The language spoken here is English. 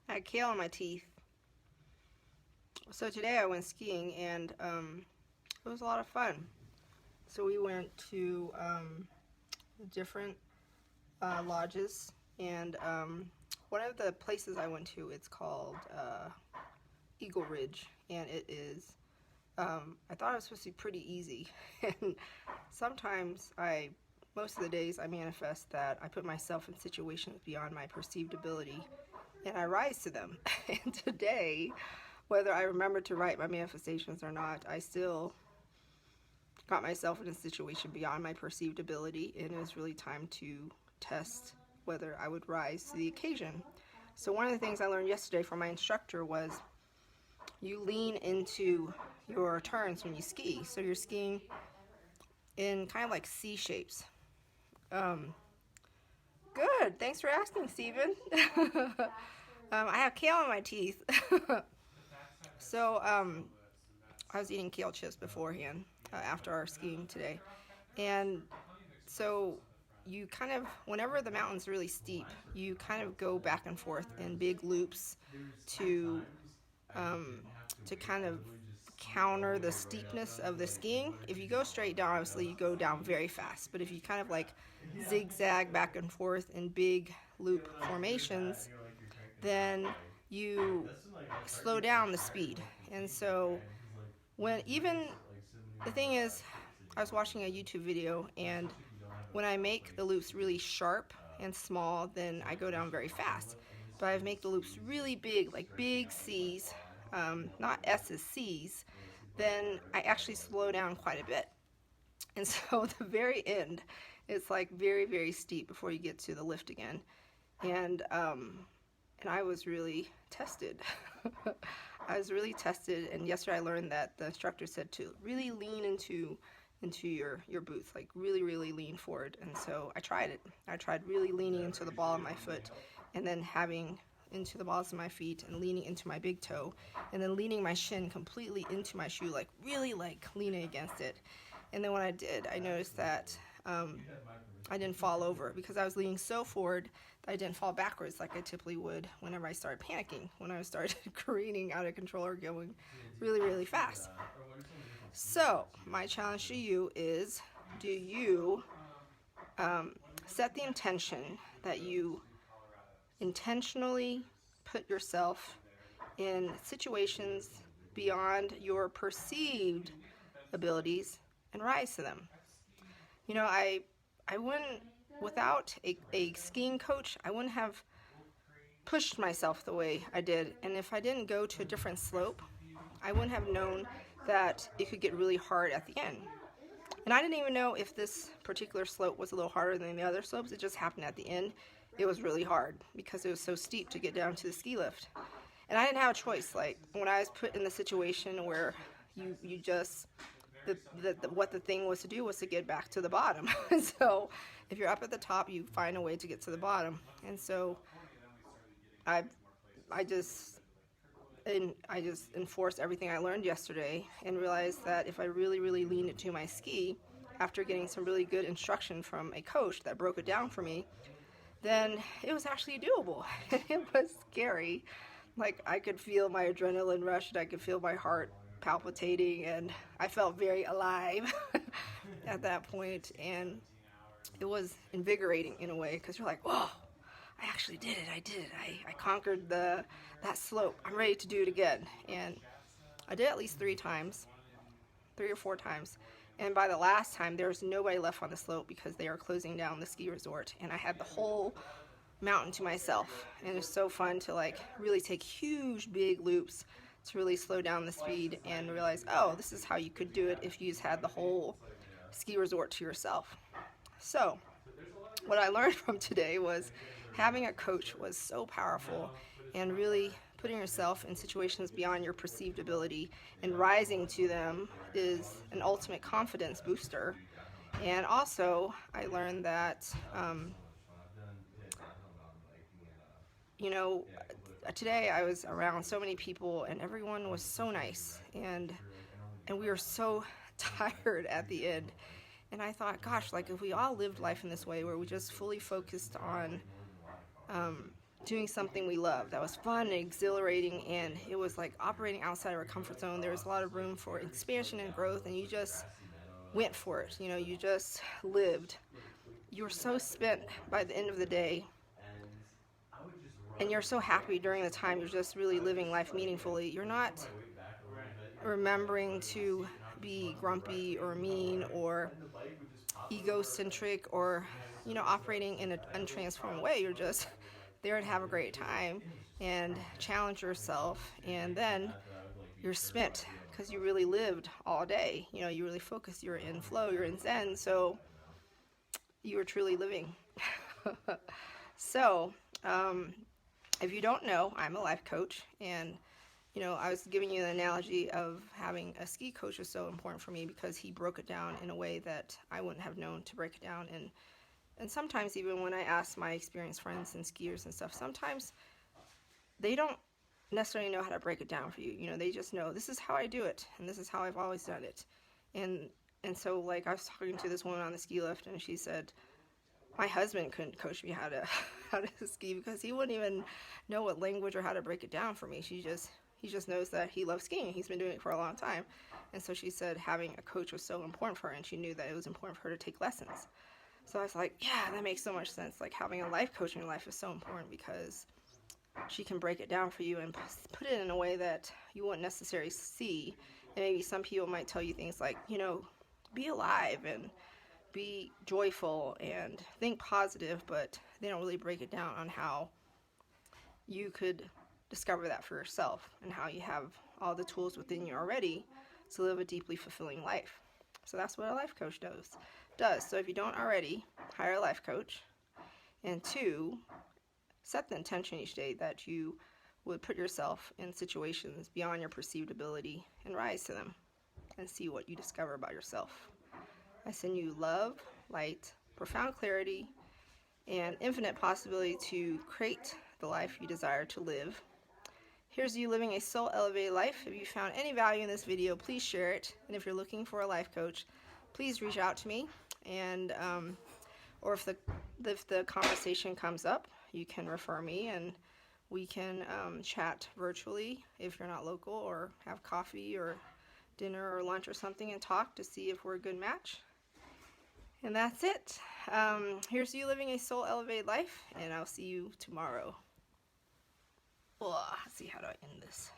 I had kale in my teeth. So today I went skiing and it was a lot of fun. So we went to different lodges, and one of the places I went to, it's called Eagle Ridge, and it is, I thought it was supposed to be pretty easy. And sometimes most of the days I manifest that I put myself in situations beyond my perceived ability and I rise to them. And today, whether I remember to write my manifestations or not, I still got myself in a situation beyond my perceived ability, and it was really time to test whether I would rise to the occasion. So one of the things I learned yesterday from my instructor was you lean into your turns when you ski. So you're skiing in kind of like C shapes. Good. Thanks for asking, Stephen. I have kale in my teeth. So I was eating kale chips beforehand after our skiing today. And so you kind of, whenever the mountain's really steep, you kind of go back and forth in big loops to kind of counter the steepness of the skiing. If you go straight down, obviously you go down very fast. But if you kind of like zigzag back and forth in big loop formations, then you slow down the speed. And so the thing is, I was watching a YouTube video, and when I make the loops really sharp and small, then I go down very fast. But I make the loops really big, like big C's, not S's, C's, then I actually slow down quite a bit. And so at the very end, it's like very, very steep before you get to the lift again. And I was really tested. I was really tested, and yesterday I learned that the instructor said to really lean into your boots, like really, really lean forward. And so I tried it. I tried really leaning into the ball of my foot, and then having into the balls of my feet, and leaning into my big toe, and then leaning my shin completely into my shoe, like really like leaning against it. And then when I did, I noticed that I didn't fall over because I was leaning so forward that I didn't fall backwards like I typically would whenever I started panicking, when I started careening out of control or going really, really fast. So my challenge to you is, do you set the intention that you intentionally put yourself in situations beyond your perceived abilities and rise to them? You know, I wouldn't, without a skiing coach, I wouldn't have pushed myself the way I did. And if I didn't go to a different slope, I wouldn't have known that it could get really hard at the end. And I didn't even know if this particular slope was a little harder than the other slopes. It just happened at the end. It was really hard because it was so steep to get down to the ski lift. And I didn't have a choice. Like, when I was put in the situation where you just, what the thing was to do was to get back to the bottom. So if you're up at the top, you find a way to get to the bottom. And so I just enforced everything I learned yesterday, and realized that if I really, really leaned into my ski, after getting some really good instruction from a coach that broke it down for me, then it was actually doable. It was scary. Like, I could feel my adrenaline rush, and I could feel my heart palpitating, and I felt very alive at that point. And it was invigorating in a way, because you're like, whoa, I actually did it. I did it. I conquered that slope. I'm ready to do it again. And I did it at least 3 or 4 times. And by the last time, there was nobody left on the slope because they are closing down the ski resort. And I had the whole mountain to myself. And it was so fun to like really take huge, big loops to really slow down the speed and realize, oh, this is how you could do it if you just had the whole ski resort to yourself. So what I learned from today was having a coach was so powerful, and really putting yourself in situations beyond your perceived ability and rising to them is an ultimate confidence booster. And also, I learned that, today I was around so many people, and everyone was so nice, and we were so tired at the end. And I thought, gosh, like if we all lived life in this way, where we just fully focused on doing something we love that was fun and exhilarating, and it was like operating outside of our comfort zone. There was a lot of room for expansion and growth, and you just went for it. You know, you just lived. You were so spent by the end of the day, and you're so happy during the time you're just really living life meaningfully. You're not remembering to be grumpy or mean or egocentric or, you know, operating in an untransformed way. You're just there to have a great time and challenge yourself, and then you're spent because you really lived all day. You know, you really focused, you're in flow, you're in zen, so you were truly living. So if you don't know, I'm a life coach, and you know, I was giving you an analogy of having a ski coach was so important for me because he broke it down in a way that I wouldn't have known to break it down. And sometimes even when I ask my experienced friends and skiers and stuff, sometimes they don't necessarily know how to break it down for you. You know, they just know this is how I do it, and this is how I've always done it. And so, like, I was talking to this woman on the ski lift, and she said, my husband couldn't coach me how to ski because he wouldn't even know what language or how to break it down for me. He just knows that he loves skiing. He's been doing it for a long time. And so she said having a coach was so important for her, and she knew that it was important for her to take lessons. So I was like, yeah, that makes so much sense. Like, having a life coach in your life is so important because she can break it down for you and put it in a way that you wouldn't necessarily see. And maybe some people might tell you things like, you know, be alive and be joyful and think positive, but they don't really break it down on how you could discover that for yourself and how you have all the tools within you already to live a deeply fulfilling life. So that's what a life coach does. So if you don't already, hire a life coach. And 2, set the intention each day that you would put yourself in situations beyond your perceived ability and rise to them and see what you discover about yourself. I send you love, light, profound clarity, and infinite possibility to create the life you desire to live. Here's you living a soul elevated life. If you found any value in this video, please share it. And if you're looking for a life coach, please reach out to me. And or if the conversation comes up, you can refer me, and we can chat virtually if you're not local, or have coffee or dinner or lunch or something and talk to see if we're a good match. And that's it. Here's you living a soul elevated life, and I'll see you tomorrow. Let's see, how do I end this?